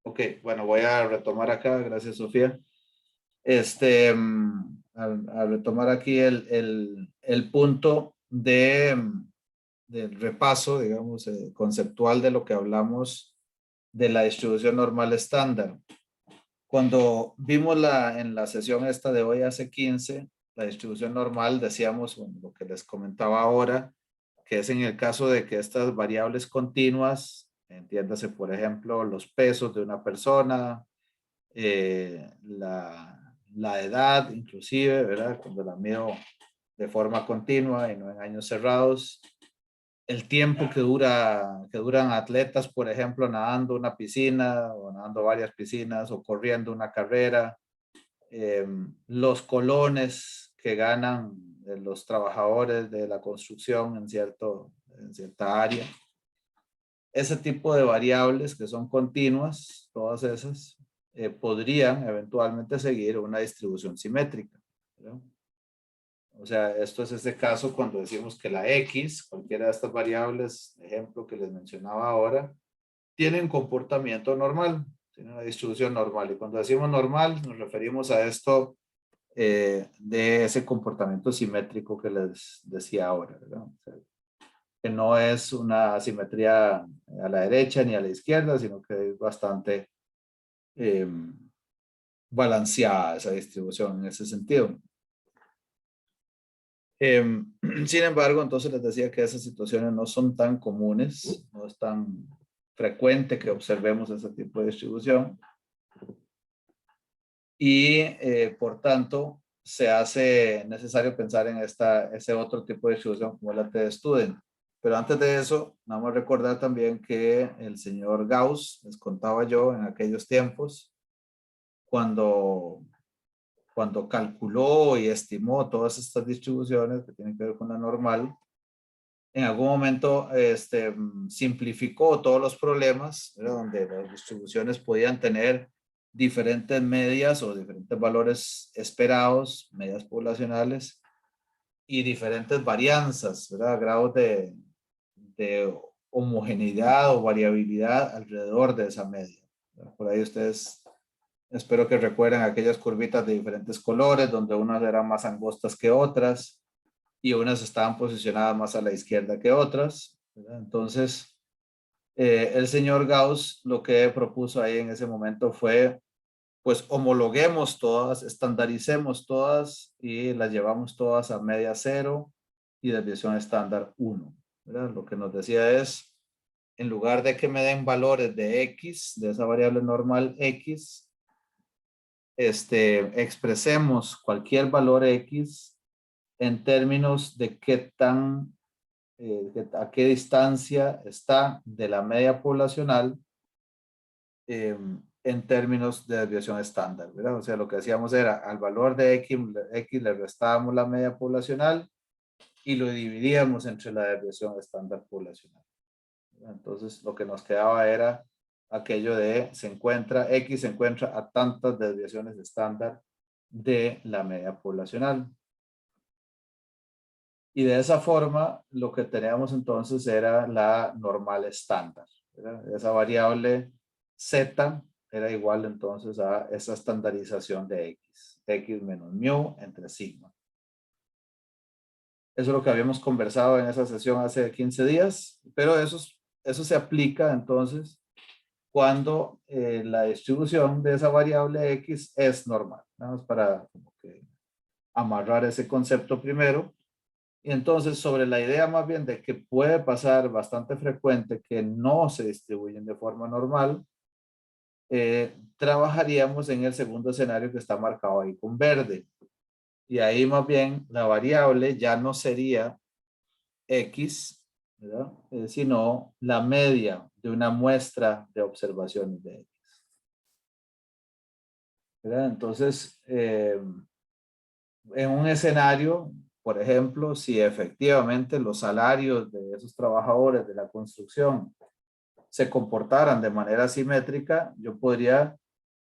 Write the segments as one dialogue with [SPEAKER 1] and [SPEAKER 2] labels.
[SPEAKER 1] Ok, bueno, voy a retomar acá, gracias Sofía. Al retomar aquí el punto del repaso, digamos, conceptual de lo que hablamos de la distribución normal estándar. Cuando vimos en la sesión esta de hoy hace 15, la distribución normal, decíamos, bueno, lo que les comentaba ahora, que es en el caso de que estas variables continuas, entiéndase, por ejemplo, los pesos de una persona, la edad inclusive, ¿verdad? Cuando la mido de forma continua y no en años cerrados, el tiempo que duran atletas, por ejemplo, nadando una piscina o nadando varias piscinas o corriendo una carrera, los colones que ganan los trabajadores de la construcción en cierta área. Ese tipo de variables que son continuas, todas esas, podrían eventualmente seguir una distribución simétrica, ¿verdad? O sea, esto es ese caso cuando decimos que la X, cualquiera de estas variables, ejemplo que les mencionaba ahora, tiene un comportamiento normal, tiene una distribución normal. Y cuando decimos normal, nos referimos a esto de ese comportamiento simétrico que les decía ahora, ¿verdad? O sea, que no es una simetría a la derecha ni a la izquierda, sino que es bastante eh, balanceada esa distribución en ese sentido. Eh, Sin embargo, entonces les decía que esas situaciones no son tan comunes, no es tan frecuente que observemos ese tipo de distribución y por tanto se hace necesario pensar en ese otro tipo de distribución como la T-Student. Pero antes de eso, vamos a recordar también que el señor Gauss, les contaba yo en aquellos tiempos, cuando cuando calculó y estimó todas estas distribuciones que tienen que ver con la normal, en algún momento simplificó todos los problemas, ¿verdad? Donde las distribuciones podían tener diferentes medias o diferentes valores esperados, medias poblacionales y diferentes varianzas, ¿verdad? Grados de homogeneidad o variabilidad alrededor de esa media, ¿verdad? Por ahí ustedes espero que recuerden aquellas curvitas de diferentes colores, donde unas eran más angostas que otras y unas estaban posicionadas más a la izquierda que otras, ¿verdad? Entonces, el señor Gauss lo que propuso ahí en ese momento fue, pues homologuemos todas, estandaricemos todas y las llevamos todas a media cero y desviación estándar 1, ¿verdad? Lo que nos decía es, en lugar de que me den valores de X, de esa variable normal X, expresemos cualquier valor X en términos de a qué distancia está de la media poblacional en términos de desviación estándar, ¿verdad? O sea, lo que hacíamos era al valor de X le restábamos la media poblacional y lo dividíamos entre la desviación estándar poblacional, ¿verdad? Entonces, lo que nos quedaba era aquello de X se encuentra a tantas desviaciones estándar de la media poblacional. Y de esa forma, lo que teníamos entonces era la normal estándar, ¿verdad? Esa variable z era igual entonces a esa estandarización de x menos mu entre sigma. Eso es lo que habíamos conversado en esa sesión hace 15 días, pero eso se aplica entonces cuando la distribución de esa variable x es normal. Vamos para como que amarrar ese concepto primero. Y entonces, sobre la idea más bien de que puede pasar bastante frecuente que no se distribuyen de forma normal, trabajaríamos en el segundo escenario que está marcado ahí con verde. Y ahí más bien la variable ya no sería X, ¿verdad? Sino la media de una muestra de observaciones de X, ¿verdad? Entonces, en un escenario, por ejemplo, si efectivamente los salarios de esos trabajadores de la construcción se comportaran de manera simétrica, yo podría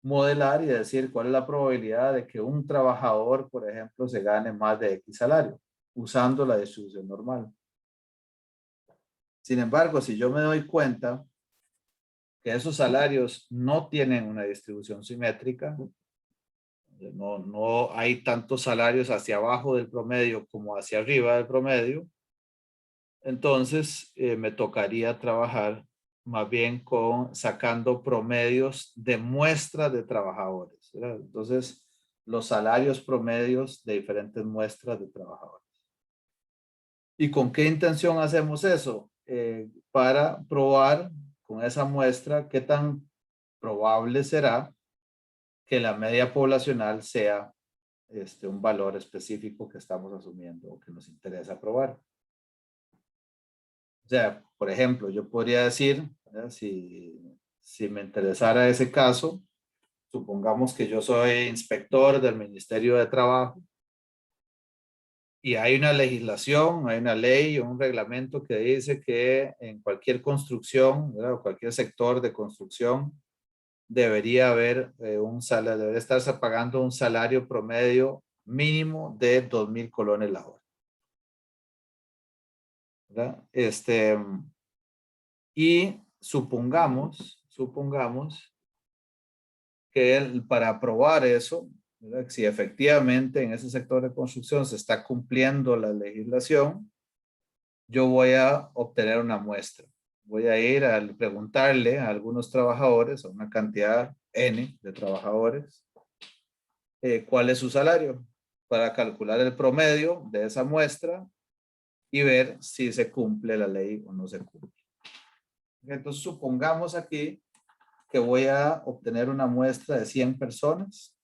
[SPEAKER 1] modelar y decir cuál es la probabilidad de que un trabajador, por ejemplo, se gane más de X salario usando la distribución normal. Sin embargo, si yo me doy cuenta que esos salarios no tienen una distribución simétrica. No hay tantos salarios hacia abajo del promedio como hacia arriba del promedio. Entonces, me tocaría trabajar más bien con sacando promedios de muestras de trabajadores, ¿verdad? Entonces, los salarios promedios de diferentes muestras de trabajadores. ¿Y con qué intención hacemos eso? Para probar con esa muestra qué tan probable será que la media poblacional sea un valor específico que estamos asumiendo o que nos interesa probar. O sea, por ejemplo, yo podría decir, si me interesara ese caso, supongamos que yo soy inspector del Ministerio de Trabajo y hay una legislación, hay una ley o un reglamento que dice que en cualquier construcción, ¿verdad? O cualquier sector de construcción debería haber un salario, debería estarse pagando un salario promedio mínimo de 2,000 colones la hora, ¿verdad? Y supongamos que para probar eso, ¿verdad? Si efectivamente en ese sector de construcción se está cumpliendo la legislación, yo voy a obtener una muestra. Voy a ir a preguntarle a algunos trabajadores, a una cantidad N de trabajadores, cuál es su salario para calcular el promedio de esa muestra y ver si se cumple la ley o no se cumple. Entonces, supongamos aquí que voy a obtener una muestra de 100 personas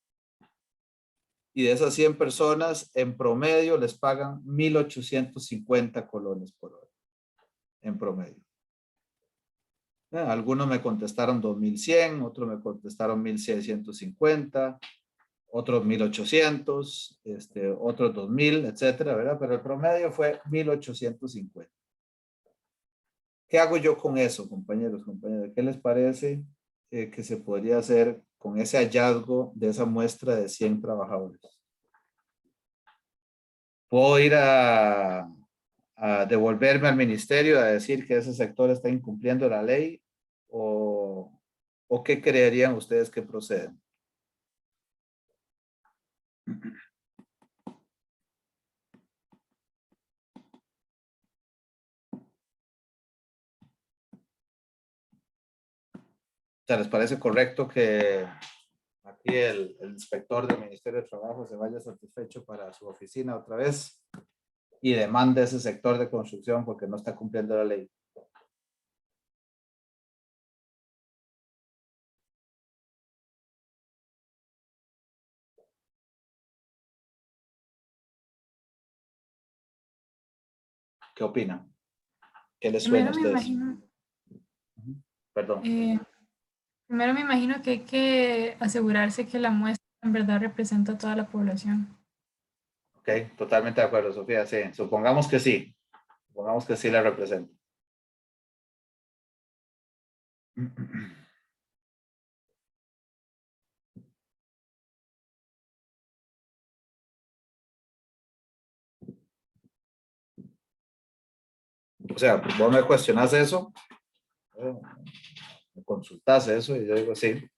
[SPEAKER 1] y de esas 100 personas en promedio les pagan 1,850 colones por hora en promedio. Algunos me contestaron 2,100, otros me contestaron 1,650, otros 1,800, otros 2,000, etcétera, ¿verdad? Pero el promedio fue 1,850. ¿Qué hago yo con eso, compañeros? ¿Qué les parece que se podría hacer con ese hallazgo de esa muestra de 100 trabajadores? ¿Puedo ir a devolverme al ministerio a decir que ese sector está incumpliendo la ley? ¿O qué creerían ustedes que proceden? O sea, ¿les parece correcto que aquí el inspector del Ministerio de Trabajo se vaya satisfecho para su oficina otra vez y demande ese sector de construcción porque no está cumpliendo la ley? ¿Qué opinan? ¿Qué les suena a
[SPEAKER 2] Primero me
[SPEAKER 1] ustedes?
[SPEAKER 2] imagino,
[SPEAKER 1] Perdón.
[SPEAKER 2] eh, primero me imagino que hay que asegurarse que la muestra en verdad representa a toda la población.
[SPEAKER 1] Ok, totalmente de acuerdo, Sofía. Sí, supongamos que sí. Supongamos que sí la representa. O sea, vos me cuestionas eso, me consultas eso y yo digo sí.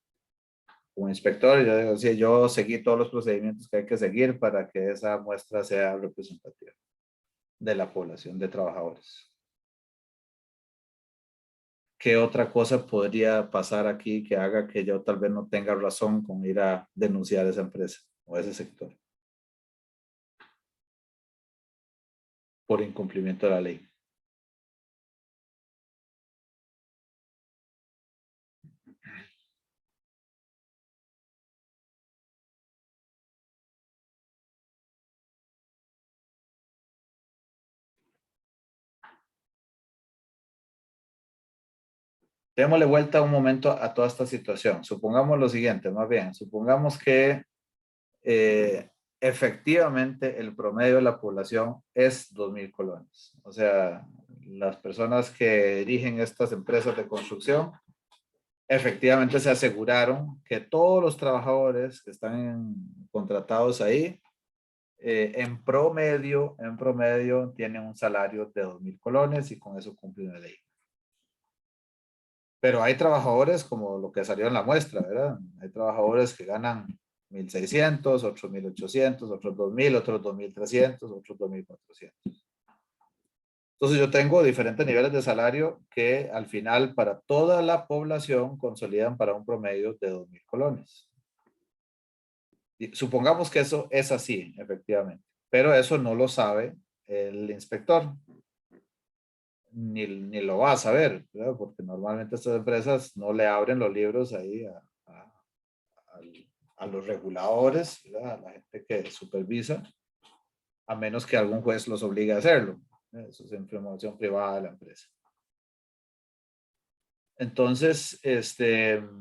[SPEAKER 1] Como inspector, yo digo sí, yo seguí todos los procedimientos que hay que seguir para que esa muestra sea representativa de la población de trabajadores. ¿Qué otra cosa podría pasar aquí que haga que yo tal vez no tenga razón con ir a denunciar a esa empresa o a ese sector por incumplimiento de la ley? Démosle vuelta un momento a toda esta situación. Supongamos lo siguiente, más bien, supongamos que eh, efectivamente el promedio de la población es 2,000 colones. O sea, las personas que dirigen estas empresas de construcción efectivamente se aseguraron que todos los trabajadores que están contratados ahí, en promedio tienen un salario de 2,000 colones y con eso cumplen la ley. Pero hay trabajadores como lo que salió en la muestra, ¿verdad? Hay trabajadores que ganan 1,600, otros 1,800, otros 2,000, otros 2,300, otros 2,400. Entonces yo tengo diferentes niveles de salario que al final para toda la población consolidan para un promedio de 2,000 colones. Y supongamos que eso es así, efectivamente, pero eso no lo sabe el inspector, ni lo va a saber, ¿verdad? Porque normalmente estas empresas no le abren los libros ahí a los reguladores, ¿verdad? A la gente que supervisa, a menos que algún juez los obligue a hacerlo. Eso es información privada de la empresa. Entonces,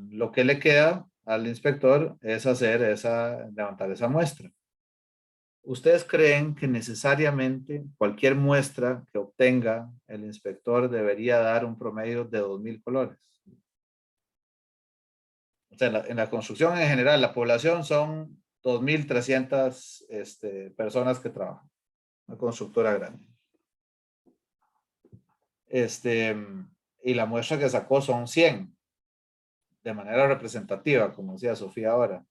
[SPEAKER 1] lo que le queda al inspector es levantar esa muestra. ¿Ustedes creen que necesariamente cualquier muestra que obtenga el inspector debería dar un promedio de 2,000 colones? O sea, en la construcción en general, la población son 2,300 personas que trabajan. Una constructora grande. Y la muestra que sacó son 100, de manera representativa, como decía Sofía ahora.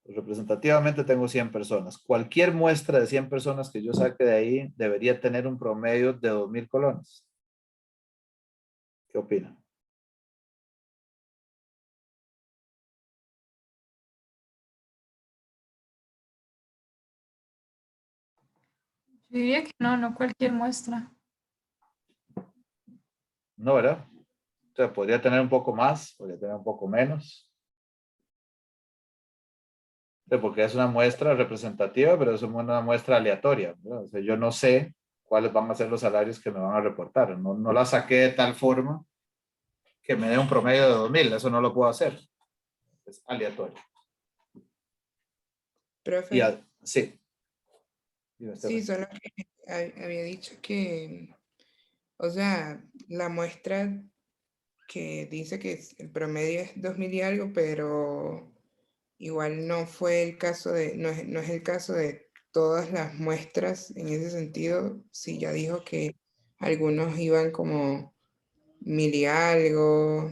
[SPEAKER 1] Representativamente tengo 100 personas. Cualquier muestra de 100 personas que yo saque de ahí debería tener un promedio de 2,000 colones. ¿Qué opinan?
[SPEAKER 2] Yo diría que no, no cualquier muestra.
[SPEAKER 1] No, ¿verdad? O sea, podría tener un poco más, podría tener un poco menos. Porque es una muestra representativa, pero es una muestra aleatoria, ¿verdad? O sea, yo no sé cuáles van a ser los salarios que me van a reportar. No la saqué de tal forma que me dé un promedio de 2,000. Eso no lo puedo hacer. Es aleatorio.
[SPEAKER 3] Profe,
[SPEAKER 1] Sí.
[SPEAKER 3] sí, solo que había dicho que, o sea, la muestra que dice que el promedio es 2,000 y algo, pero igual no fue el caso no es el caso de todas las muestras en ese sentido. Sí, ya dijo que algunos iban como 1,000 y algo,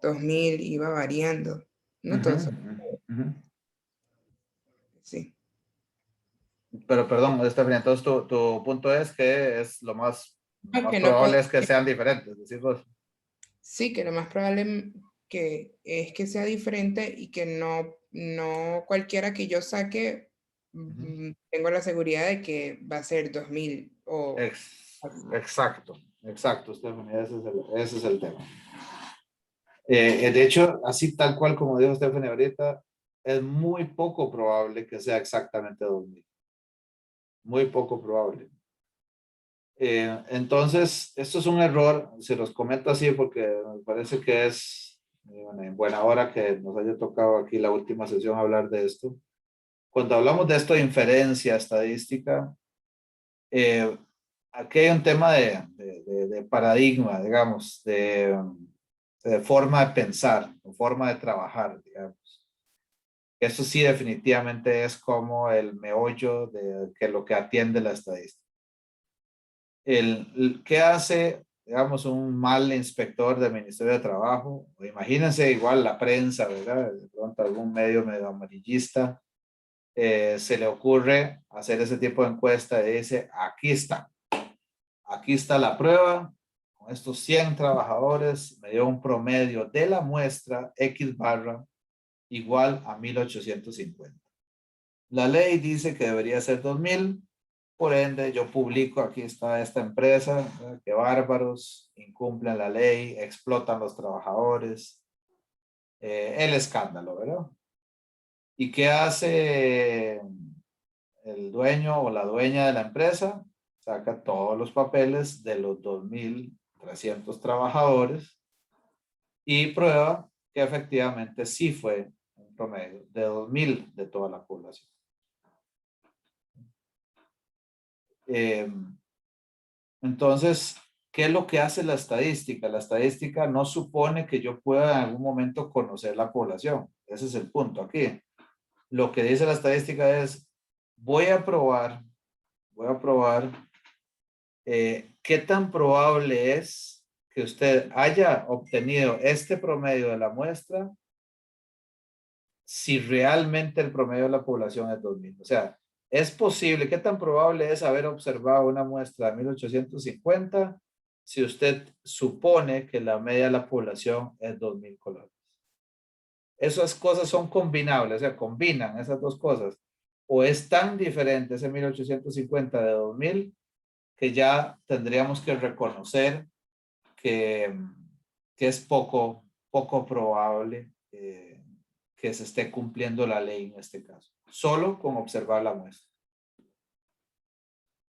[SPEAKER 3] 2,000, iba variando. No todos, sí.
[SPEAKER 1] Pero perdón, Stephanie, entonces tu punto es que es lo más
[SPEAKER 3] Que no
[SPEAKER 1] probable
[SPEAKER 3] puede,
[SPEAKER 1] es que sean diferentes, decir vos.
[SPEAKER 3] sí, que lo más probable que es que sea diferente y que no cualquiera que yo saque, tengo la seguridad de que va a ser 2,000 o...
[SPEAKER 1] Exacto, Stephanie, ese es el tema. De hecho, así tal cual como dijo Stephanie ahorita, es muy poco probable que sea exactamente 2,000. Muy poco probable. Entonces, esto es un error, se los comento así porque me parece que es en buena hora que nos haya tocado aquí la última sesión hablar de esto. Cuando hablamos de esto de inferencia estadística, aquí hay un tema de paradigma, digamos, de forma de pensar, o forma de trabajar, digamos. Eso sí definitivamente es como el meollo de que lo que atiende la estadística. ¿Qué hace, digamos, un mal inspector del Ministerio de Trabajo? Imagínense igual la prensa, ¿verdad? De pronto algún medio amarillista se le ocurre hacer ese tipo de encuesta y dice, aquí está la prueba, con estos 100 trabajadores me dio un promedio de la muestra X barra igual a 1,850. La ley dice que debería ser 2,000, por ende yo publico, aquí está esta empresa, ¿verdad? Qué bárbaros, incumplen la ley, explotan los trabajadores, el escándalo, ¿verdad? ¿Y qué hace el dueño o la dueña de la empresa? Saca todos los papeles de los 2,300 trabajadores y prueba que efectivamente sí fue un promedio de 2,000 de toda la población. Entonces, ¿qué es lo que hace la estadística? La estadística no supone que yo pueda en algún momento conocer la población. Ese es el punto aquí. Lo que dice la estadística es, voy a probar qué tan probable es que que usted haya obtenido este promedio de la muestra si realmente el promedio de la población es 2000. O sea, es posible, ¿qué tan probable es haber observado una muestra de 1850 si usted supone que la media de la población es 2000 colones? Esas cosas son combinables, o sea, combinan esas dos cosas. O es tan diferente ese 1850 de 2000 que ya tendríamos que reconocer que, que es poco probable que se esté cumpliendo la ley en este caso, solo con observar la muestra.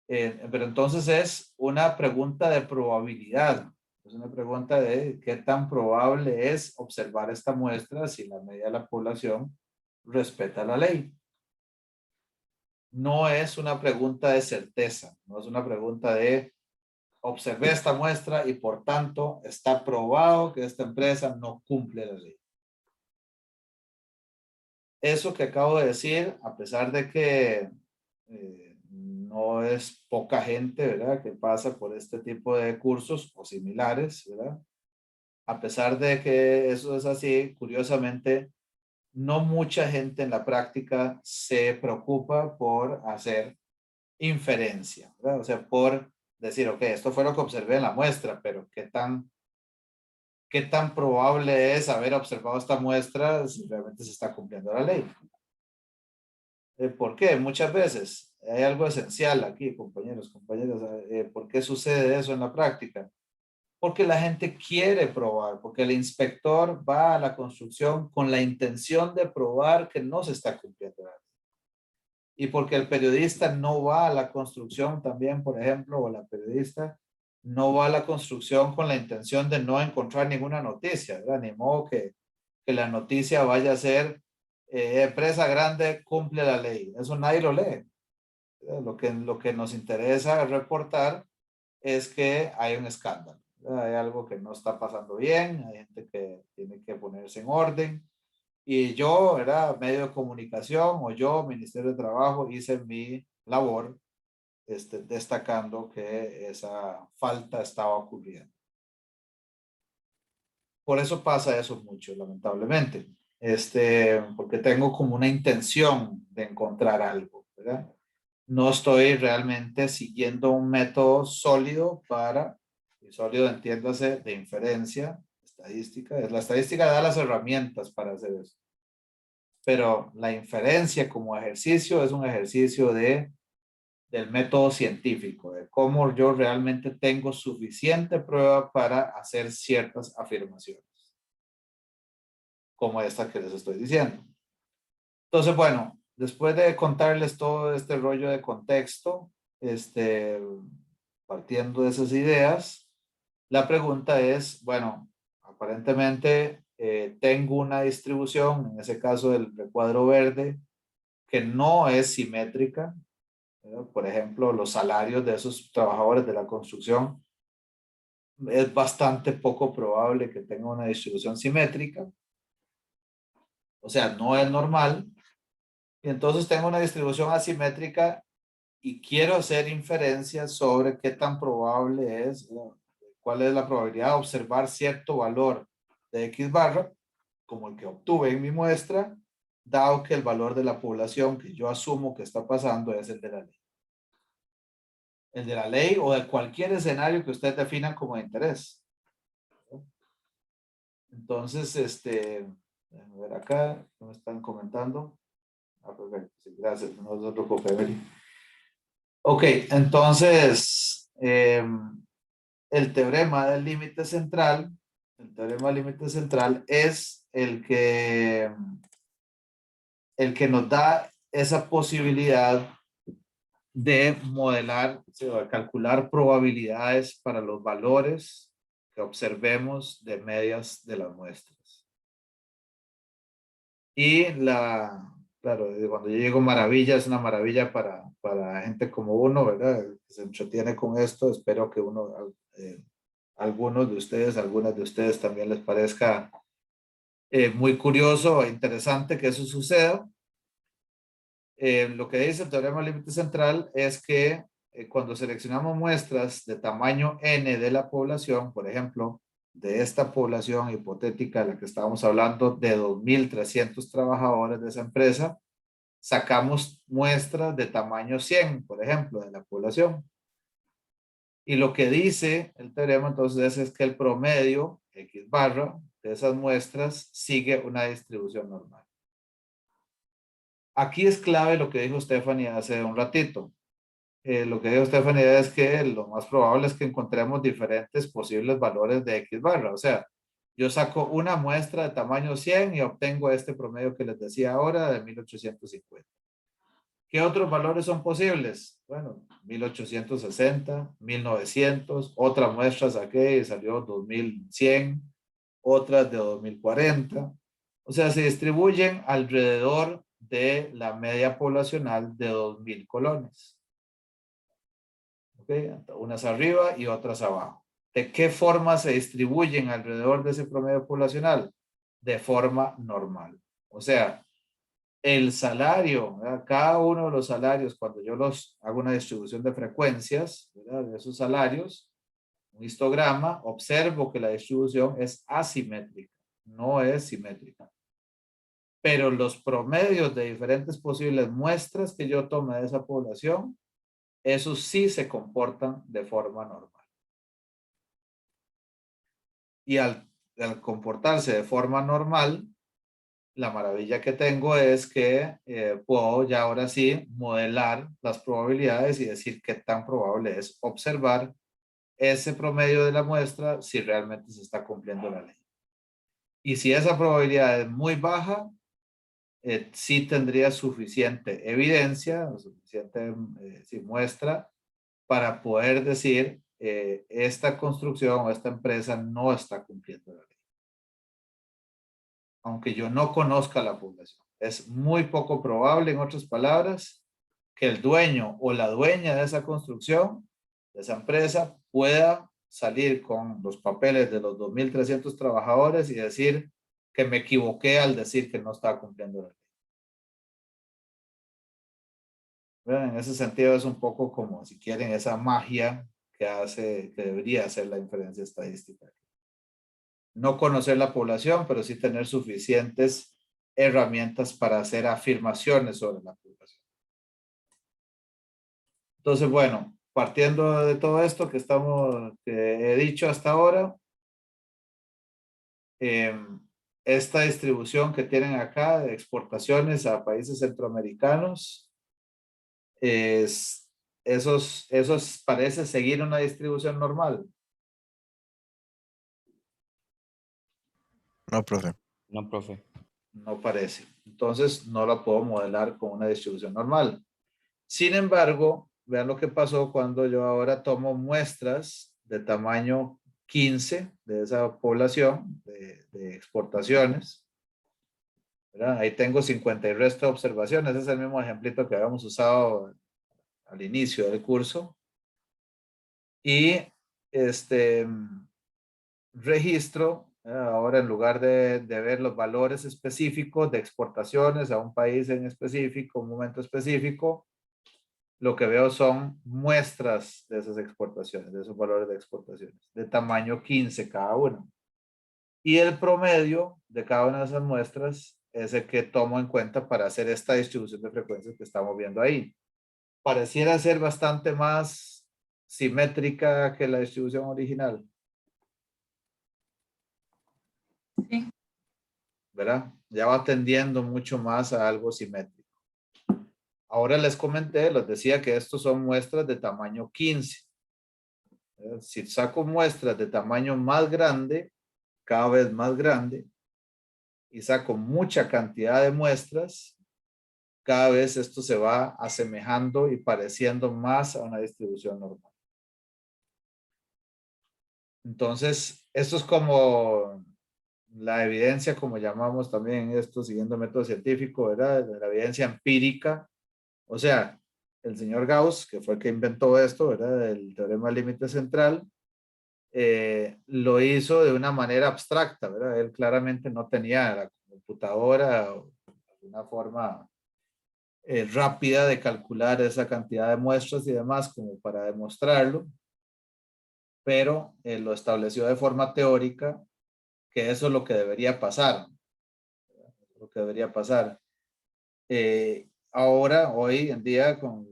[SPEAKER 1] Pero entonces es una pregunta de probabilidad, es una pregunta de qué tan probable es observar esta muestra si la media de la población respeta la ley. No es una pregunta de certeza, no es una pregunta de observé esta muestra y por tanto está probado que esta empresa no cumple la ley. Eso que acabo de decir, a pesar de que no es poca gente, ¿verdad?, que pasa por este tipo de cursos o similares, ¿verdad? A pesar de que eso es así, curiosamente, no mucha gente en la práctica se preocupa por hacer inferencia, ¿verdad? O sea, por decir, ok, esto fue lo que observé en la muestra, pero ¿qué tan probable es haber observado esta muestra si realmente se está cumpliendo la ley? ¿Por qué? Muchas veces hay algo esencial aquí, compañeros, compañeras. ¿Por qué sucede eso en la práctica? Porque la gente quiere probar, porque el inspector va a la construcción con la intención de probar que no se está cumpliendo la ley. Y porque el periodista no va a la construcción también, por ejemplo, o la periodista no va a la construcción con la intención de no encontrar ninguna noticia, ¿verdad? Ni modo que la noticia vaya a ser empresa grande cumple la ley. Eso nadie lo lee. Lo que nos interesa reportar es que hay un escándalo, ¿verdad? Hay algo que no está pasando bien, hay gente que tiene que ponerse en orden. Y yo, era medio de comunicación, o yo, Ministerio de Trabajo, hice mi labor destacando que esa falta estaba ocurriendo. Por eso pasa eso mucho, lamentablemente. Porque tengo como una intención de encontrar algo, ¿verdad? No estoy realmente siguiendo un método sólido y sólido entiéndase, de inferencia, estadística. La estadística da las herramientas para hacer eso. Pero la inferencia como ejercicio es un ejercicio del método científico, de cómo yo realmente tengo suficiente prueba para hacer ciertas afirmaciones, como esta que les estoy diciendo. Entonces, bueno, después de contarles todo este rollo de contexto, partiendo de esas ideas, la pregunta es, bueno, aparentemente tengo una distribución, en ese caso del recuadro verde, que no es simétrica, ¿verdad? Por ejemplo, los salarios de esos trabajadores de la construcción es bastante poco probable que tengan una distribución simétrica, o sea, no es normal. Y entonces tengo una distribución asimétrica y quiero hacer inferencias sobre qué tan probable es, cuál es la probabilidad de observar cierto valor de X barra, como el que obtuve en mi muestra, dado que el valor de la población que yo asumo que está pasando es el de la ley. El de la ley o de cualquier escenario que usted defina como de interés. Entonces, déjame ver acá, ¿qué me están comentando? Perfecto, sí, gracias, no se preocupe, Emily. Ok, entonces, el teorema del límite central, es el que nos da esa posibilidad de modelar, o sea, de calcular probabilidades para los valores que observemos de medias de las muestras. Y claro, cuando yo digo maravilla, es una maravilla para gente como uno, ¿verdad? Que se entretiene con esto. Espero que algunos de ustedes, algunas de ustedes también les parezca muy curioso e interesante que eso suceda. Lo que dice el teorema del límite central es que cuando seleccionamos muestras de tamaño N de la población, por ejemplo, de esta población hipotética de la que estábamos hablando, de 2.300 trabajadores de esa empresa, sacamos muestras de tamaño 100, por ejemplo, de la población. Y lo que dice el teorema entonces es que el promedio, X barra, de esas muestras sigue una distribución normal. Aquí es clave lo que dijo Stephanie hace un ratito. Lo que dijo Stephanie es que lo más probable es que encontremos diferentes posibles valores de X barra. O sea, yo saco una muestra de tamaño 100 y obtengo este promedio que les decía ahora de 1850. ¿Qué otros valores son posibles? Bueno, 1860, 1900, otra muestra saqué y salió 2100, otras de 2040. O sea, se distribuyen alrededor de la media poblacional de 2000 colones. ¿Ok? Unas arriba y otras abajo. ¿De qué forma se distribuyen alrededor de ese promedio poblacional? De forma normal. O sea, el salario, ¿verdad? Cada uno de los salarios, cuando yo los hago una distribución de frecuencias, ¿verdad? De esos salarios, un histograma, observo que la distribución es asimétrica, no es simétrica. Pero los promedios de diferentes posibles muestras que yo tome de esa población, esos sí se comportan de forma normal. Y al comportarse de forma normal, la maravilla que tengo es que puedo ya ahora sí modelar las probabilidades y decir qué tan probable es observar ese promedio de la muestra si realmente se está cumpliendo la ley. Y si esa probabilidad es muy baja, sí tendría suficiente evidencia, suficiente muestra para poder decir esta construcción o esta empresa no está cumpliendo la ley. Aunque yo no conozca la población. Es muy poco probable, en otras palabras, que el dueño o la dueña de esa construcción, de esa empresa, pueda salir con los papeles de los 2.300 trabajadores y decir que me equivoqué al decir que no estaba cumpliendo la ley. Bueno, en ese sentido es un poco como, si quieren, esa magia que hace, que debería hacer la inferencia estadística. No conocer la población, pero sí tener suficientes herramientas para hacer afirmaciones sobre la población. Entonces, bueno, partiendo de todo esto que he dicho hasta ahora, esta distribución que tienen acá de exportaciones a países centroamericanos, esos parece seguir una distribución normal.
[SPEAKER 4] No, profe.
[SPEAKER 5] No, profe.
[SPEAKER 1] No parece. Entonces, no la puedo modelar con una distribución normal. Sin embargo, vean lo que pasó cuando yo ahora tomo muestras de tamaño 15 de esa población de exportaciones. ¿Verdad? Ahí tengo 50 y resto de observaciones. Ese es el mismo ejemplito que habíamos usado al inicio del curso. Y registro, ahora en lugar de ver los valores específicos de exportaciones a un país en específico, un momento específico, lo que veo son muestras de esas exportaciones, de esos valores de exportaciones, de tamaño 15 cada uno. Y el promedio de cada una de esas muestras es el que tomo en cuenta para hacer esta distribución de frecuencias que estamos viendo ahí. Pareciera ser bastante más simétrica que la distribución original.
[SPEAKER 2] Sí.
[SPEAKER 1] ¿Verdad? Ya va tendiendo mucho más a algo simétrico. Ahora les comenté, les decía que estos son muestras de tamaño 15. Si saco muestras de tamaño más grande, cada vez más grande, y saco mucha cantidad de muestras, cada vez esto se va asemejando y pareciendo más a una distribución normal. Entonces, esto es como la evidencia, como llamamos también esto, siguiendo el método científico, ¿verdad? La evidencia empírica. O sea, el señor Gauss, que fue el que inventó esto, ¿verdad? El teorema del límite central, lo hizo de una manera abstracta, ¿verdad? Él claramente no tenía la computadora o alguna forma rápida de calcular esa cantidad de muestras y demás como para demostrarlo, pero lo estableció de forma teórica que eso es lo que debería pasar, lo que debería pasar. Ahora, hoy en día, con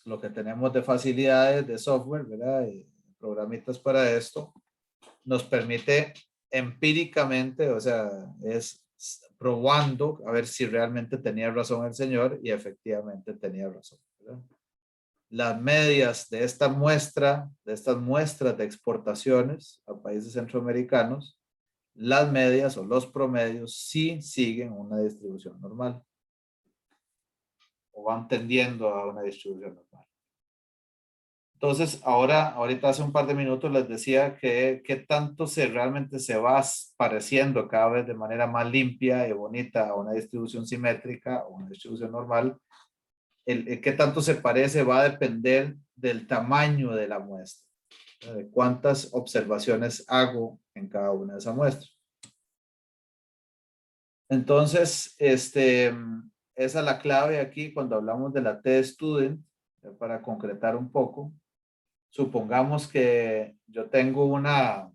[SPEAKER 1] lo que tenemos de facilidades de software, ¿verdad? Programitas para esto, nos permite empíricamente, o sea, es probando a ver si realmente tenía razón el señor, y efectivamente tenía razón, ¿verdad? Las medias de esta muestra, de estas muestras de exportaciones a países centroamericanos, las medias o los promedios sí siguen una distribución normal, o van tendiendo a una distribución normal. Entonces, ahorita hace un par de minutos les decía que tanto realmente se va pareciendo cada vez de manera más limpia y bonita a una distribución simétrica o una distribución normal. Qué tanto se parece va a depender del tamaño de la muestra, de cuántas observaciones hago en cada una de esas muestras. Entonces, esa es la clave aquí cuando hablamos de la T-Student, para concretar un poco. Supongamos que yo tengo una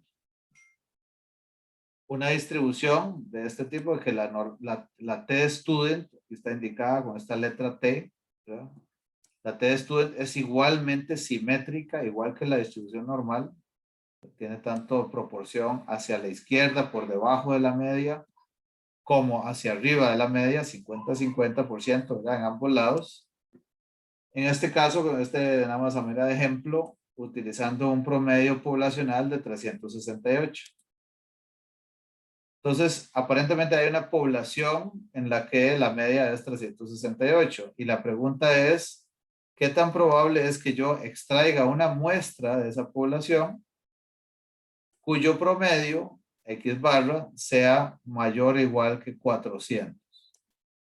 [SPEAKER 1] distribución de este tipo, que la T-Student está indicada con esta letra T, ¿verdad? La T-Student es igualmente simétrica, igual que la distribución normal. Tiene tanto proporción hacia la izquierda, por debajo de la media, como hacia arriba de la media, 50-50%, ¿verdad? En ambos lados. En este caso, con nada más a manera de ejemplo, utilizando un promedio poblacional de 368. Entonces, aparentemente hay una población en la que la media es 368. Y la pregunta es, ¿qué tan probable es que yo extraiga una muestra de esa población cuyo promedio, X barra, sea mayor o igual que 400?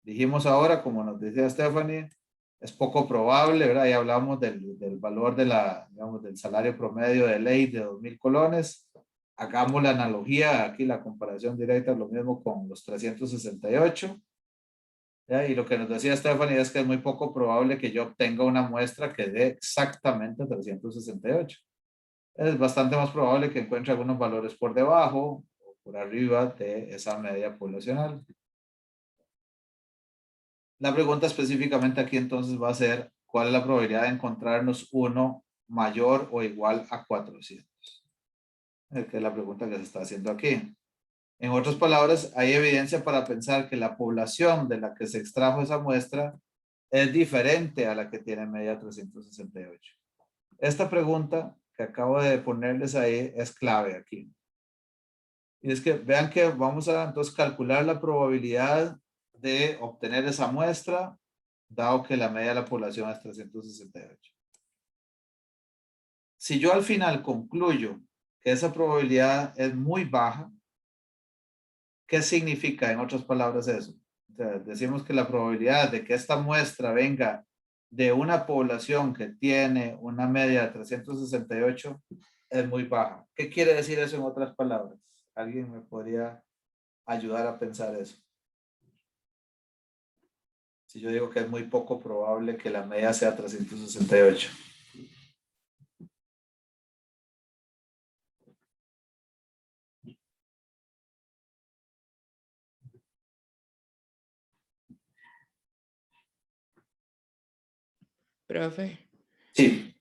[SPEAKER 1] Dijimos ahora, como nos decía Stephanie, es poco probable, ¿verdad? Ya hablamos del valor digamos, del salario promedio de ley de 2,000 colones. Hagamos la analogía, aquí la comparación directa, lo mismo con los 368. ¿Ya? Y lo que nos decía Stephanie es que es muy poco probable que yo obtenga una muestra que dé exactamente 368. Es bastante más probable que encuentre algunos valores por debajo o por arriba de esa media poblacional. La pregunta específicamente aquí entonces va a ser, ¿cuál es la probabilidad de encontrarnos uno mayor o igual a 400? Que es la pregunta que se está haciendo aquí. En otras palabras, hay evidencia para pensar que la población de la que se extrajo esa muestra es diferente a la que tiene media 368. Esta pregunta que acabo de ponerles ahí es clave aquí. Y es que vean que vamos a entonces calcular la probabilidad de obtener esa muestra, dado que la media de la población es 368. Si yo al final concluyo que esa probabilidad es muy baja, ¿qué significa en otras palabras eso? O sea, decimos que la probabilidad de que esta muestra venga de una población que tiene una media de 368 es muy baja. ¿Qué quiere decir eso en otras palabras? ¿Alguien me podría ayudar a pensar eso? Si yo digo que es muy poco probable que la media sea 368.
[SPEAKER 3] Profe.
[SPEAKER 1] Sí.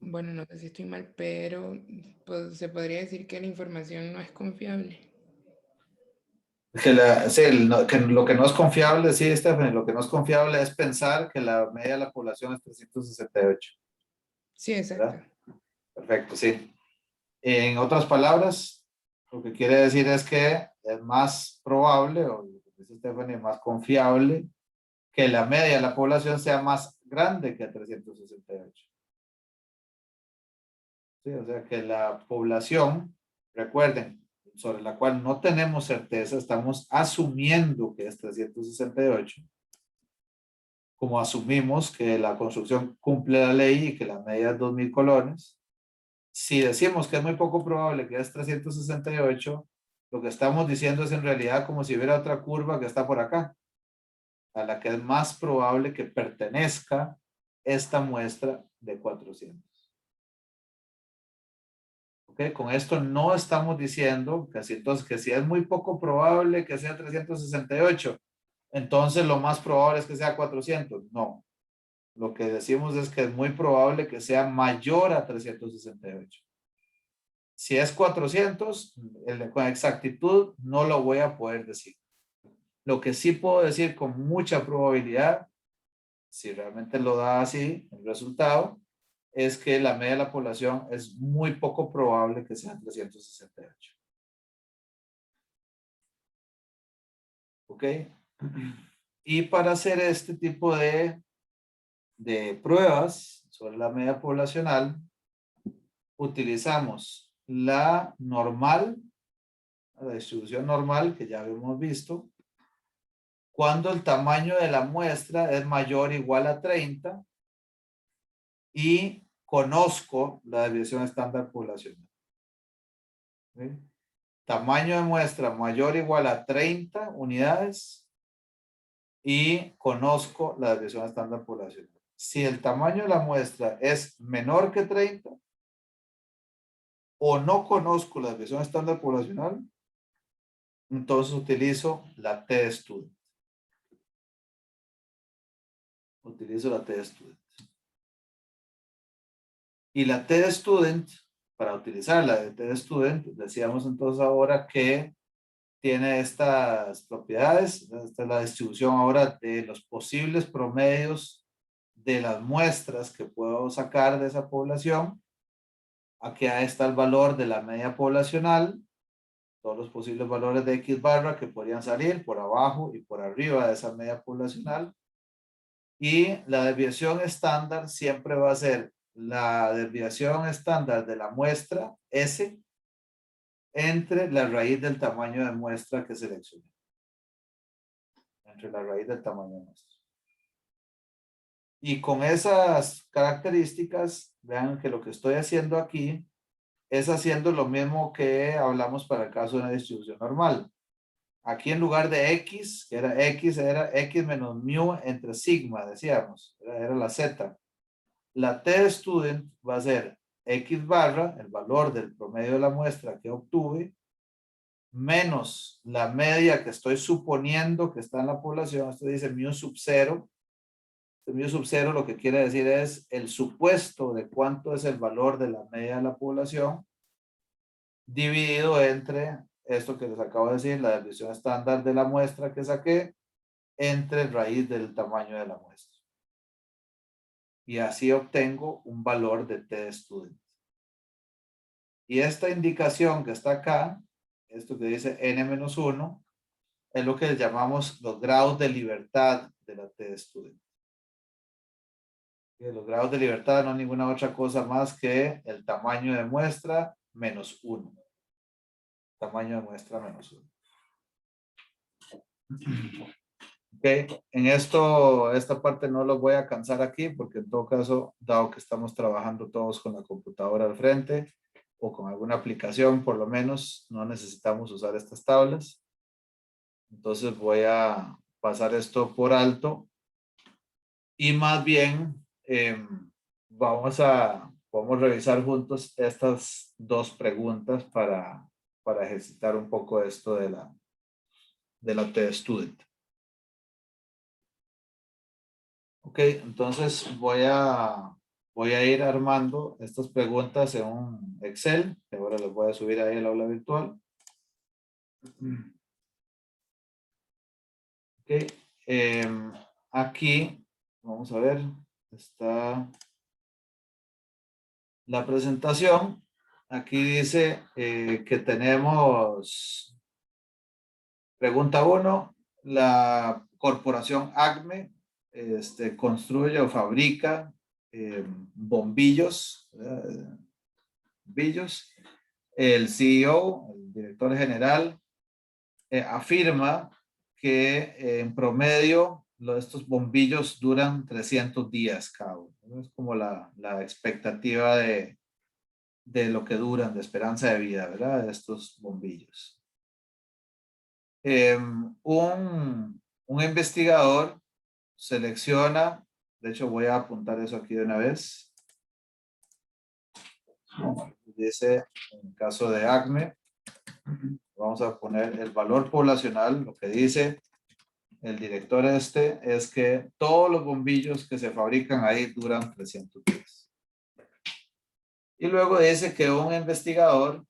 [SPEAKER 3] Bueno, no sé si estoy mal, pero pues, se podría decir que la información no es confiable.
[SPEAKER 1] Sí, que lo que no es confiable, sí, Stephanie, lo que no es confiable es pensar que la media de la población es 368.
[SPEAKER 3] Sí, exacto.
[SPEAKER 1] ¿Verdad? Perfecto, sí. En otras palabras, lo que quiere decir es que es más probable, o lo que dice Stephanie, más confiable, que la media de la población sea más grande que 368. Sí, o sea que la población, recuerden, sobre la cual no tenemos certeza, estamos asumiendo que es 368, como asumimos que la construcción cumple la ley y que la media es 2,000 colones. Si decimos que es muy poco probable que es 368, lo que estamos diciendo es en realidad como si hubiera otra curva que está por acá. a la que es más probable que pertenezca esta muestra de 400. ¿Ok? Con esto no estamos diciendo que, entonces, que si es muy poco probable que sea 368, entonces lo más probable es que sea 400. No. Lo que decimos es que es muy probable que sea mayor a 368. Si es 400, con exactitud no lo voy a poder decir. Lo que sí puedo decir con mucha probabilidad, si realmente lo da así el resultado, es que la media de la población es muy poco probable que sea 368. ¿Ok? Y para hacer este tipo de pruebas sobre la media poblacional, utilizamos la normal, la distribución normal que ya habíamos visto, cuando el tamaño de la muestra es mayor o igual a 30 y conozco la desviación estándar poblacional. ¿Sí? Tamaño de muestra mayor o igual a 30 unidades y conozco la desviación estándar poblacional. Si el tamaño de la muestra es menor que 30 o no conozco la desviación estándar poblacional, entonces utilizo la t-student. Utilizo la t-student. Y la t-student, para utilizar la t-student, decíamos entonces ahora que tiene estas propiedades. Esta es la distribución ahora de los posibles promedios de las muestras que puedo sacar de esa población. Aquí está el valor de la media poblacional, todos los posibles valores de X barra que podrían salir por abajo y por arriba de esa media poblacional. Y la desviación estándar siempre va a ser la desviación estándar de la muestra S entre la raíz del tamaño de muestra que seleccioné. Entre la raíz del tamaño de muestra. Y con esas características, vean que lo que estoy haciendo aquí es haciendo lo mismo que hablamos para el caso de una distribución normal. Aquí en lugar de X, que era X menos mu entre sigma, decíamos, era la Z. La t-student va a ser X barra, el valor del promedio de la muestra que obtuve, menos la media que estoy suponiendo que está en la población. Esto dice mu sub 0. Mu sub 0 lo que quiere decir es el supuesto de cuánto es el valor de la media de la población dividido entre esto que les acabo de decir, la desviación estándar de la muestra que saqué entre raíz del tamaño de la muestra. Y así obtengo un valor de t-student. Y esta indicación que está acá, esto que dice n-1, es lo que llamamos los grados de libertad de la t-student. Los grados de libertad no es ninguna otra cosa más que el tamaño de muestra menos 1. Tamaño de muestra menos 1. Ok, en esta parte no los voy a cansar aquí porque en todo caso, dado que estamos trabajando todos con la computadora al frente o con alguna aplicación, por lo menos no necesitamos usar estas tablas. Entonces voy a pasar esto por alto y más bien vamos a revisar juntos estas dos preguntas para ejercitar un poco esto de la t-student. Ok, entonces voy a ir armando estas preguntas en un Excel, que ahora les voy a subir ahí al aula virtual. Ok, aquí, vamos a ver, está la presentación. Aquí dice que tenemos, pregunta 1, la corporación ACME construye o fabrica bombillos, bombillos. El CEO, el director general, afirma que en promedio estos bombillos duran 300 días cada uno. Es como la expectativa de lo que duran, de esperanza de vida, ¿verdad? De estos bombillos. Un investigador selecciona, de hecho voy a apuntar eso aquí de una vez. Dice, en el caso de ACME, vamos a poner el valor poblacional. Lo que dice el director es que todos los bombillos que se fabrican ahí duran 300 días. Y luego dice que un investigador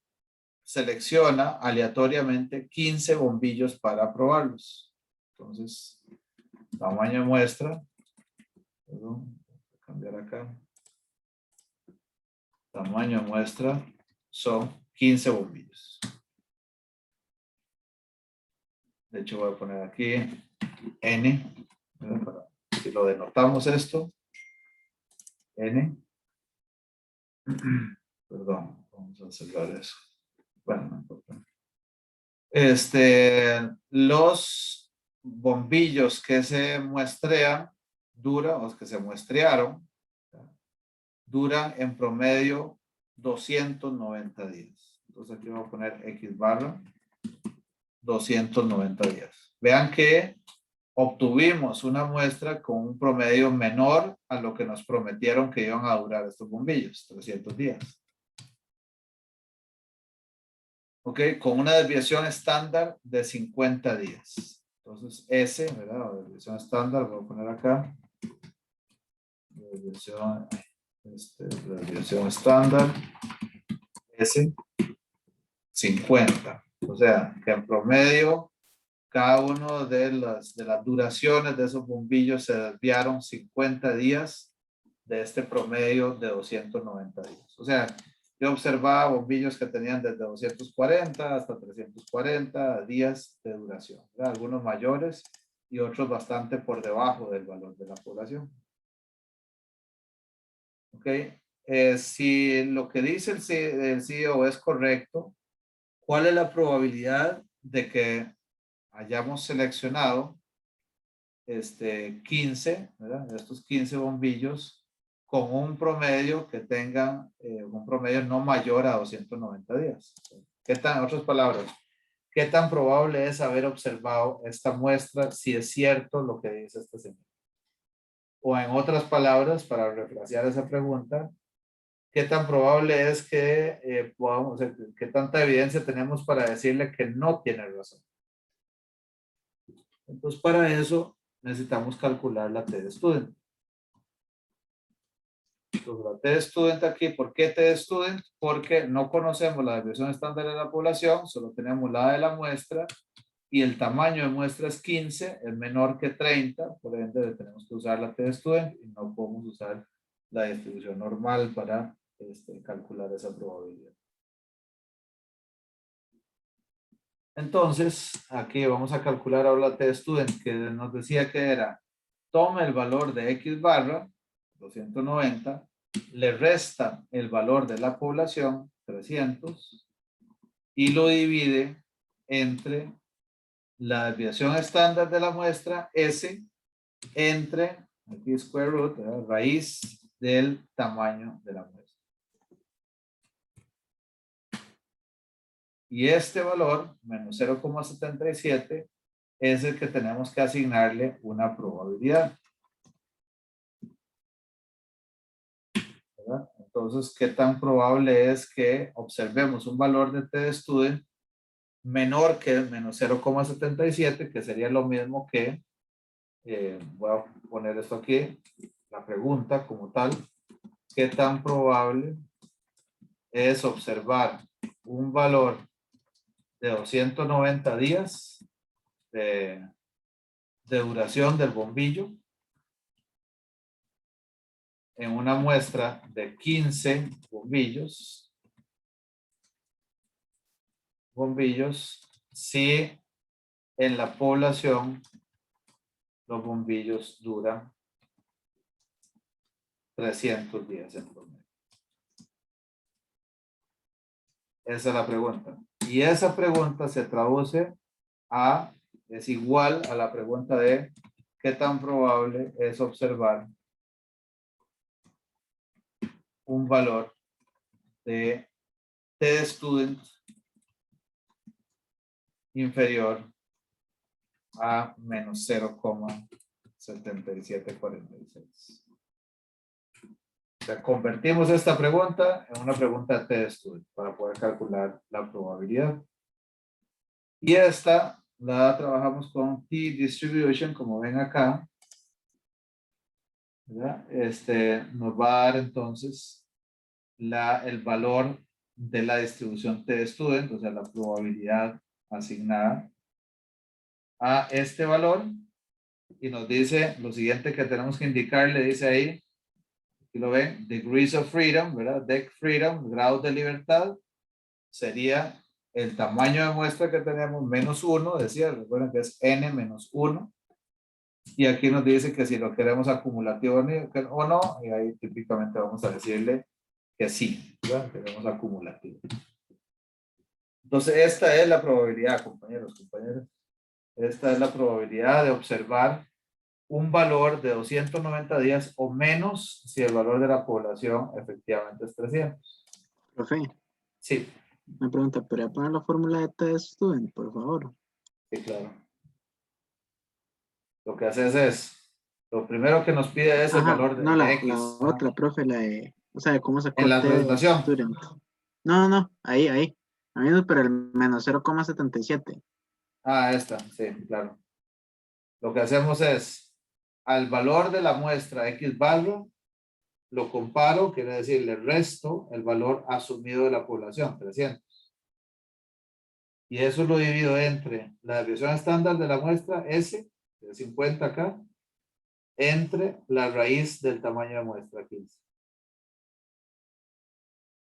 [SPEAKER 1] selecciona aleatoriamente 15 bombillos para probarlos. Entonces, tamaño de muestra. Perdón, voy a cambiar acá. Tamaño de muestra son 15 bombillos. De hecho, voy a poner aquí N. Si lo denotamos esto. N. Perdón, vamos a cerrar eso. Bueno, no importa. Los bombillos que se muestrean o que se muestrearon, duran en promedio 290 días. Entonces aquí voy a poner X barra 290 días. Vean que obtuvimos una muestra con un promedio menor a lo que nos prometieron que iban a durar estos bombillos, 300 días. Ok, con una desviación estándar de 50 días. Entonces, S, ¿verdad? La desviación estándar, voy a poner acá. Desviación estándar, S, 50. O sea, que en promedio, cada uno de las duraciones de esos bombillos se desviaron 50 días de este promedio de 290 días. O sea, yo observaba bombillos que tenían desde 240 hasta 340 días de duración, ¿verdad? Algunos mayores y otros bastante por debajo del valor de la población. ¿Ok? Si lo que dice el CEO es correcto, ¿cuál es la probabilidad de que hayamos seleccionado 15, ¿verdad? Estos 15 bombillos con un promedio que tengan un promedio no mayor a 290 días? En otras palabras, ¿qué tan probable es haber observado esta muestra si es cierto lo que dice este señor? O en otras palabras, para refrasear esa pregunta, ¿qué tan probable es que qué tanta evidencia tenemos para decirle que no tiene razón? Entonces, para eso necesitamos calcular la t-student. Entonces, la t-student aquí, ¿por qué t-student? Porque no conocemos la desviación estándar de la población, solo tenemos la de la muestra y el tamaño de muestra es 15, es menor que 30, por ende tenemos que usar la t-student y no podemos usar la distribución normal para calcular esa probabilidad. Entonces, aquí vamos a calcular ahora la t-student que nos decía que era, toma el valor de X barra, 290, le resta el valor de la población, 300, y lo divide entre la desviación estándar de la muestra, S, entre, aquí square root, raíz del tamaño de la muestra. Y este valor, menos 0,77, es el que tenemos que asignarle una probabilidad. ¿Verdad? Entonces, ¿qué tan probable es que observemos un valor de t-student menor que menos 0,77, que sería lo mismo que, voy a poner esto aquí, la pregunta como tal, ¿qué tan probable es observar un valor de 290 días de duración del bombillo en una muestra de 15 bombillos, si en la población los bombillos duran 300 días en promedio? Esa es la pregunta. Y esa pregunta se traduce es igual a la pregunta de qué tan probable es observar un valor de t-student inferior a menos 0,77. 77,46. O sea, convertimos esta pregunta en una pregunta de t-student para poder calcular la probabilidad. Y esta la trabajamos con t-distribution, como ven acá. ¿Verdad? Nos va a dar entonces el valor de la distribución t-student, o sea, la probabilidad asignada a este valor, y nos dice lo siguiente que tenemos que indicar. Le dice ahí, aquí lo ven, degrees of freedom, ¿verdad? Deg freedom, grados de libertad, sería el tamaño de muestra que tenemos menos 1, decía, recuerden que es n menos 1, y aquí nos dice que si lo queremos acumulativo o no, y ahí típicamente vamos a decirle que sí, ¿verdad? Queremos acumulativo. Entonces esta es la probabilidad, compañeros. Esta es la probabilidad de observar un valor de 290 días o menos si el valor de la población efectivamente es 300.
[SPEAKER 4] Profe,
[SPEAKER 1] Sí.
[SPEAKER 4] me pregunta, ¿podría poner la fórmula de t-student, por favor?
[SPEAKER 1] Sí, claro. Lo que haces es, lo primero que nos pide es el valor
[SPEAKER 4] no,
[SPEAKER 1] de
[SPEAKER 4] la
[SPEAKER 1] X.
[SPEAKER 4] otra, profe, la de, o sea, de cómo sacó
[SPEAKER 1] En la presentación.
[SPEAKER 4] t-student. No, ahí. A mí pero el menos 0,77.
[SPEAKER 1] Esta, sí, claro. Lo que hacemos es, al valor de la muestra X barra, lo comparo, quiere decir, le resto el valor asumido de la población, 300. Y eso lo divido entre la desviación estándar de la muestra S, de 50 acá, entre la raíz del tamaño de muestra, 15.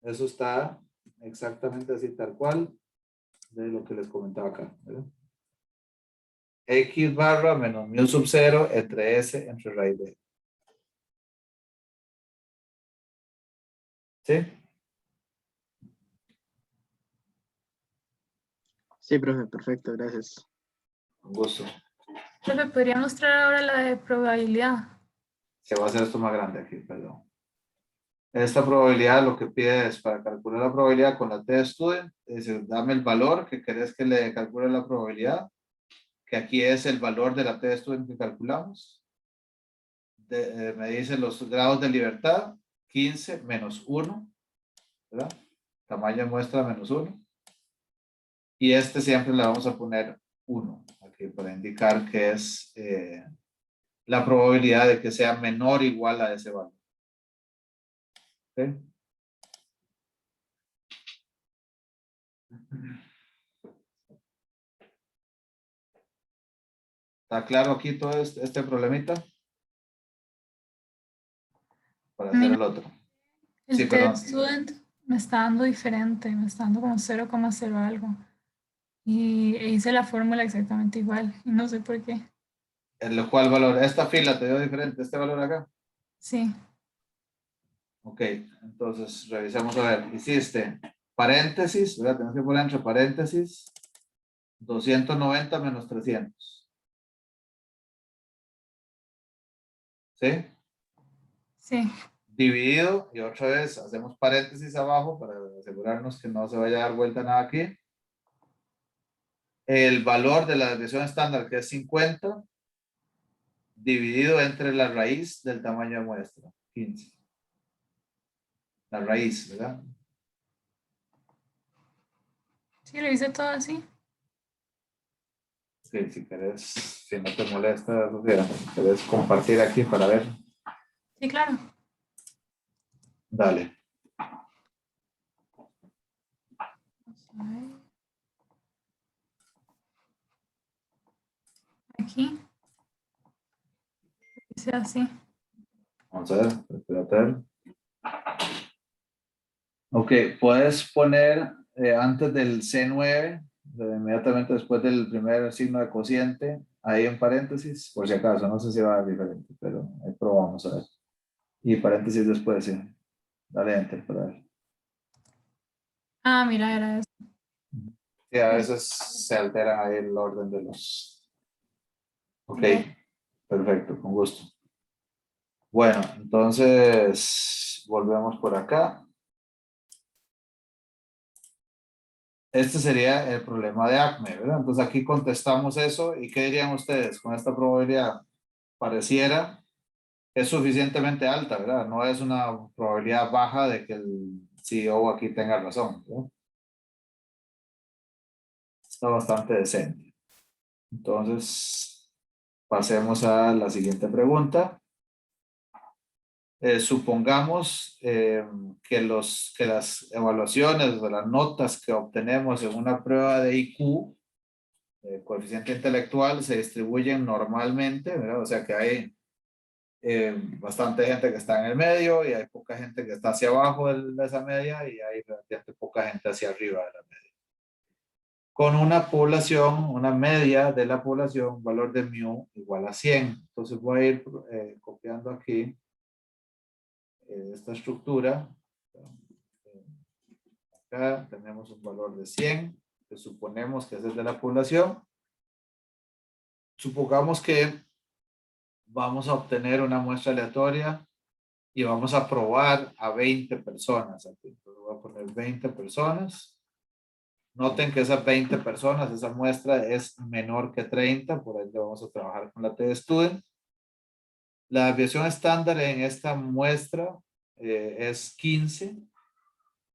[SPEAKER 1] Eso está exactamente así, tal cual, de lo que les comentaba acá, ¿verdad? X barra menos mu sub 0 entre S entre raíz de. ¿Sí?
[SPEAKER 4] Sí, profe, perfecto, gracias.
[SPEAKER 1] Con gusto.
[SPEAKER 2] Profe, ¿podría mostrar ahora la de probabilidad?
[SPEAKER 1] Se va a hacer esto más grande aquí, perdón. Esta probabilidad lo que pide es, para calcular la probabilidad con la t-student, dice, dame el valor que querés que le calcule la probabilidad, que aquí es el valor de la t-student que calculamos. Me dice los grados de libertad, 15 menos 1, ¿verdad? Tamaño de muestra menos 1. Y siempre le vamos a poner 1, aquí para indicar que es la probabilidad de que sea menor o igual a ese valor. ¿Okay? ¿Está claro aquí todo este problemita? Para hacer el otro. Sí,
[SPEAKER 2] El t-student me está dando diferente, me está dando como 0,0 algo. Y hice la fórmula exactamente igual, y no sé por qué.
[SPEAKER 1] ¿El cual valor? Esta fila te dio diferente, este valor acá.
[SPEAKER 2] Sí.
[SPEAKER 1] Ok, entonces revisamos a ver. Hiciste paréntesis, ¿verdad? Tenemos que poner entre paréntesis 290 menos 300. ¿Sí?
[SPEAKER 2] Sí.
[SPEAKER 1] Dividido, y otra vez hacemos paréntesis abajo para asegurarnos que no se vaya a dar vuelta nada aquí. El valor de la desviación estándar, que es 50, dividido entre la raíz del tamaño de muestra, 15. La raíz, ¿verdad?
[SPEAKER 2] Sí, lo hice todo así.
[SPEAKER 1] Sí, si querés, si no te molesta, Sofía, querés compartir aquí para ver.
[SPEAKER 2] Sí, claro.
[SPEAKER 1] Dale.
[SPEAKER 2] Vamos a ver. Aquí. Hice así.
[SPEAKER 1] Vamos a ver, espérate. Ok, puedes poner antes del C9, inmediatamente después del primer signo de cociente, ahí en paréntesis, por si acaso, no sé si va a dar diferente, pero ahí probamos a ver. Y paréntesis después, sí. Dale enter para ver.
[SPEAKER 2] Mira, era eso.
[SPEAKER 1] Sí, a veces se altera ahí el orden de los. Ok, perfecto, con gusto. Bueno, entonces volvemos por acá. Este sería el problema de ACME, ¿verdad? Entonces aquí contestamos eso. ¿Y qué dirían ustedes con esta probabilidad? pareciera es suficientemente alta, ¿verdad? No es una probabilidad baja de que el CEO aquí tenga razón, ¿verdad? Está bastante decente. Entonces, pasemos a la siguiente pregunta. Supongamos que las evaluaciones o las notas que obtenemos en una prueba de IQ, coeficiente intelectual, se distribuyen normalmente, ¿verdad? O sea que hay bastante gente que está en el medio y hay poca gente que está hacia abajo de esa media y hay relativamente poca gente hacia arriba de la media. Con una población, una media de la población, valor de mu igual a 100. Entonces voy a ir copiando aquí esta estructura. Acá tenemos un valor de 100, que suponemos que es el de la población. Supongamos que vamos a obtener una muestra aleatoria y vamos a probar a 20 personas aquí. Entonces voy a poner 20 personas. Noten que esas 20 personas, esa muestra es menor que 30, por ahí vamos a trabajar con la T-Student. La desviación estándar en esta muestra es 15.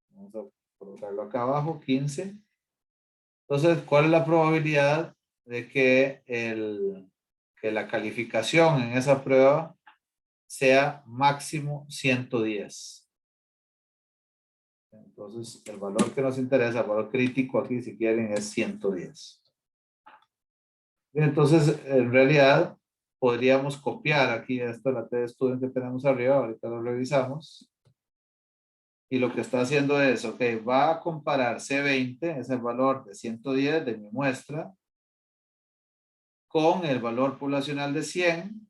[SPEAKER 1] Vamos a colocarlo acá abajo, 15. Entonces, ¿cuál es la probabilidad de que la calificación en esa prueba sea máximo 110? Entonces, el valor que nos interesa, el valor crítico aquí, si quieren, es 110. Bien, entonces, en realidad, podríamos copiar aquí esto, la T-Student que tenemos arriba, ahorita lo revisamos. Y lo que está haciendo es, ok, va a comparar C20, es el valor de 110 de mi muestra, con el valor poblacional de 100,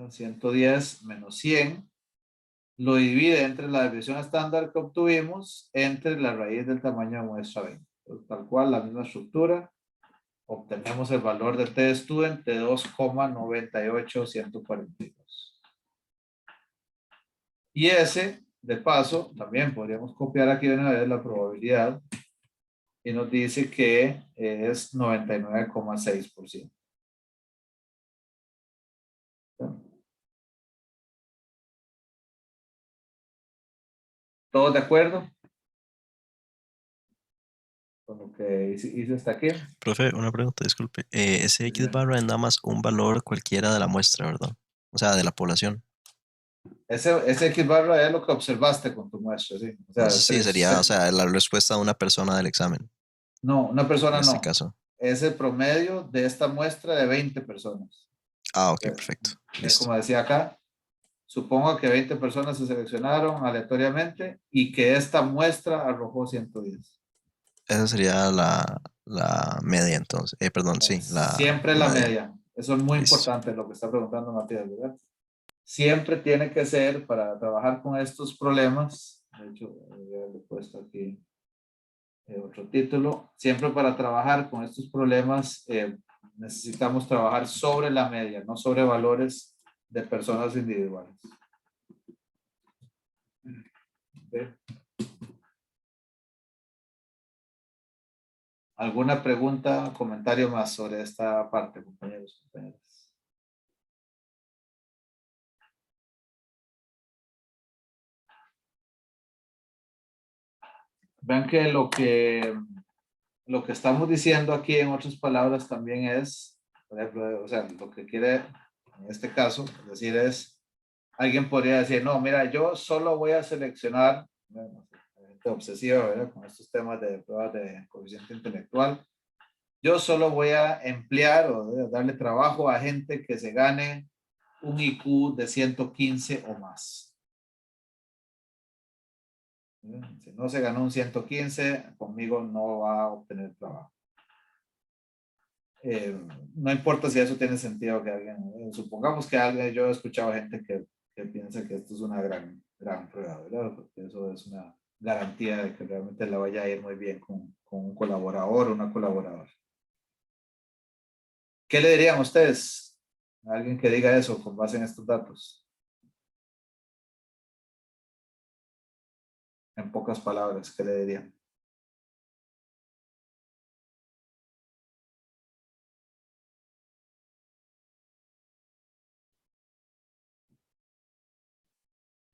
[SPEAKER 1] 110 menos 100, lo divide entre la desviación estándar que obtuvimos entre la raíz del tamaño de muestra 20. Entonces, tal cual, la misma estructura, obtenemos el valor de T-Student de 2,98142. Y ese, de paso, también podríamos copiar aquí de una vez la probabilidad y nos dice que es 99,6%. ¿Todos de acuerdo con lo que hice hasta aquí?
[SPEAKER 5] Profe, una pregunta, disculpe. Ese X barra es nada más un valor cualquiera de la muestra, ¿verdad? O sea, de la población.
[SPEAKER 1] Ese X barra es lo que observaste con tu muestra, ¿sí? O sea,
[SPEAKER 5] Entonces sí, sería, o sea, la respuesta de una persona del examen,
[SPEAKER 1] no, una persona
[SPEAKER 5] en este
[SPEAKER 1] no.
[SPEAKER 5] caso.
[SPEAKER 1] Es el promedio de esta muestra de 20 personas.
[SPEAKER 5] Ah, ok, perfecto. Listo.
[SPEAKER 1] Como decía acá, supongo que 20 personas se seleccionaron aleatoriamente y que esta muestra arrojó 110.
[SPEAKER 5] Esa sería la media entonces. Perdón, sí,
[SPEAKER 1] Siempre la
[SPEAKER 5] media.
[SPEAKER 1] media. Eso es muy
[SPEAKER 5] Listo.
[SPEAKER 1] importante lo que está preguntando Matías, ¿verdad? Siempre tiene que ser para trabajar con estos problemas. De hecho, ya le he puesto aquí otro título. Siempre para trabajar con estos problemas necesitamos trabajar sobre la media, no sobre valores de personas individuales. ¿Okay? ¿Alguna pregunta o comentario más sobre esta parte, compañeros y compañeras? Vean que lo que estamos diciendo aquí en otras palabras también es, por ejemplo, o sea, lo que quiere en este caso decir es, alguien podría decir, no, mira, yo solo voy a seleccionar, bueno, gente obsesiva, ¿verdad? Con estos temas de pruebas de coeficiente intelectual, yo solo voy a emplear o darle trabajo a gente que se gane un IQ de 115 o más. Si no se ganó un 115, conmigo no va a obtener trabajo. No importa si eso tiene sentido que alguien, supongamos que alguien, yo he escuchado gente que piensa que esto es una gran prueba, ¿verdad? Porque eso es una garantía de que realmente le vaya a ir muy bien con un colaborador o una colaboradora. ¿Qué le dirían ustedes a alguien que diga eso con base en estos datos? En pocas palabras, ¿qué le dirían?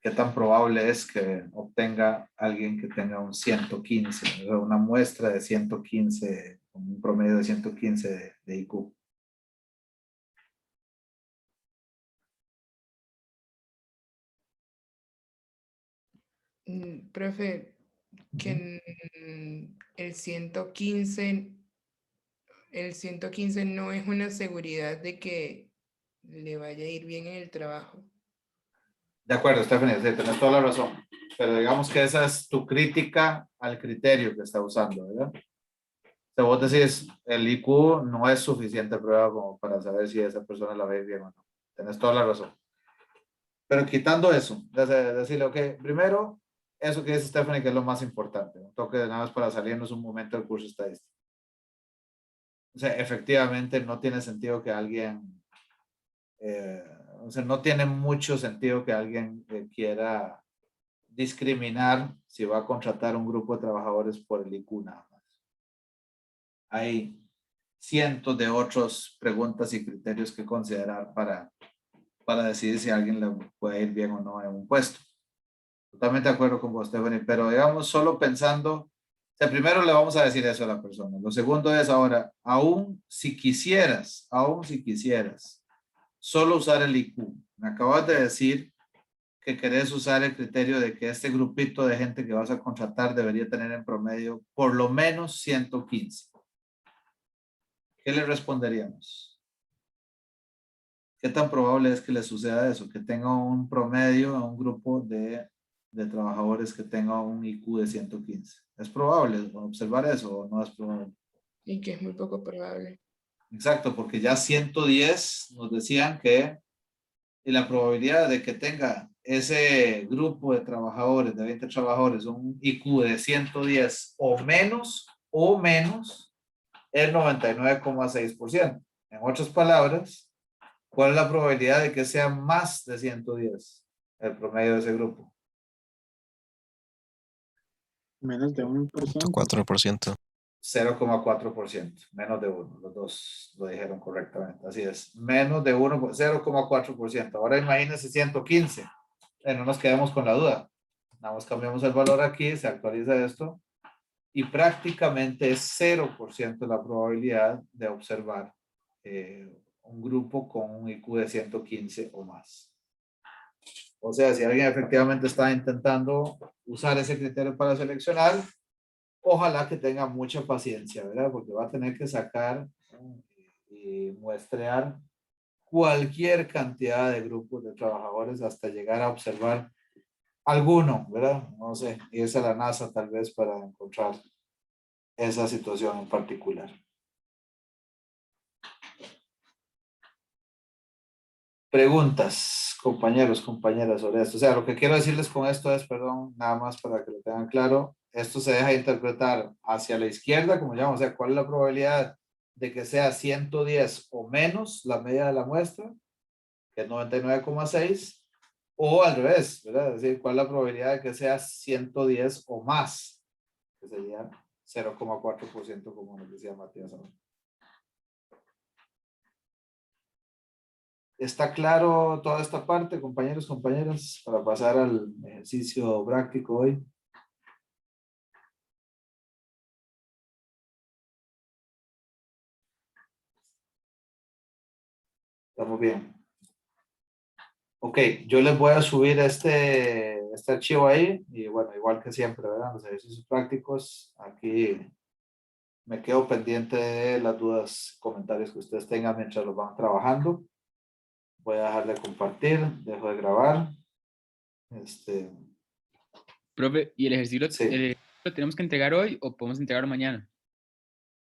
[SPEAKER 1] ¿qué tan probable es que obtenga alguien que tenga un 115, o sea, una muestra de 115, un promedio de 115 de IQ?
[SPEAKER 3] Profe, que el 115 no es una seguridad de que le vaya a ir bien en el trabajo.
[SPEAKER 1] De acuerdo, Stephanie, sí, tenés toda la razón. Pero digamos que esa es tu crítica al criterio que está usando, ¿verdad? O sea, vos decís, el IQ no es suficiente prueba como para saber si esa persona la ve bien o no. Tenés toda la razón. Pero quitando eso, decirle, ok, primero, eso que dice Stephanie, que es lo más importante. Un toque de nada más para salirnos un momento del curso estadístico. O sea, efectivamente no tiene sentido que alguien, o sea, no tiene mucho sentido que alguien quiera discriminar si va a contratar un grupo de trabajadores por el IQ nada más. Hay cientos de otras preguntas y criterios que considerar para decidir si a alguien le puede ir bien o no en un puesto. Totalmente de acuerdo con vos, Stephanie, pero digamos, solo pensando, o sea, primero le vamos a decir eso a la persona. Lo segundo es ahora, aún si quisieras, solo usar el IQ. Me acabas de decir que querés usar el criterio de que este grupito de gente que vas a contratar debería tener en promedio por lo menos 115. ¿Qué le responderíamos? ¿Qué tan probable es que le suceda eso? Que tenga un promedio a un grupo de trabajadores que tenga un IQ de 115. ¿Es probable observar eso o no es probable?
[SPEAKER 3] Y que es muy poco probable.
[SPEAKER 1] Exacto, porque ya 110 nos decían que y la probabilidad de que tenga ese grupo de trabajadores, de 20 trabajadores, un IQ de 110 o menos, es 99,6%. En otras palabras, ¿cuál es la probabilidad de que sea más de 110 el promedio de ese grupo?
[SPEAKER 4] Menos de 1%.
[SPEAKER 5] 4%.
[SPEAKER 1] 0,4%, menos de 1, los dos lo dijeron correctamente, así es, menos de 1, 0,4%. Ahora imagínense 115, no nos quedemos con la duda, nada más cambiamos el valor aquí, se actualiza esto, y prácticamente es 0% la probabilidad de observar un grupo con un IQ de 115 o más. O sea, si alguien efectivamente está intentando usar ese criterio para seleccionar, ojalá que tenga mucha paciencia, ¿verdad? Porque va a tener que sacar y muestrear cualquier cantidad de grupos de trabajadores hasta llegar a observar alguno, ¿verdad? No sé, irse a la NASA tal vez para encontrar esa situación en particular. Preguntas, compañeros, compañeras, sobre esto. O sea, lo que quiero decirles con esto es, perdón, nada más para que lo tengan claro, esto se deja interpretar hacia la izquierda, como llamamos, o sea, ¿cuál es la probabilidad de que sea 110 o menos la media de la muestra, que es 99,6, o al revés, ¿verdad? Es decir, ¿cuál es la probabilidad de que sea 110 o más, que sería 0,4%, como nos decía Matías ahora? ¿Está claro toda esta parte, compañeros, compañeras, para pasar al ejercicio práctico hoy? Estamos bien. Ok, yo les voy a subir este archivo ahí y bueno, igual que siempre, ¿verdad? Los ejercicios prácticos, aquí me quedo pendiente de las dudas, comentarios que ustedes tengan mientras los van trabajando. Voy a dejar de compartir, dejo de grabar.
[SPEAKER 6] Profe, ¿y el ejercicio
[SPEAKER 1] Sí.
[SPEAKER 6] lo tenemos que entregar hoy o podemos entregarlo mañana?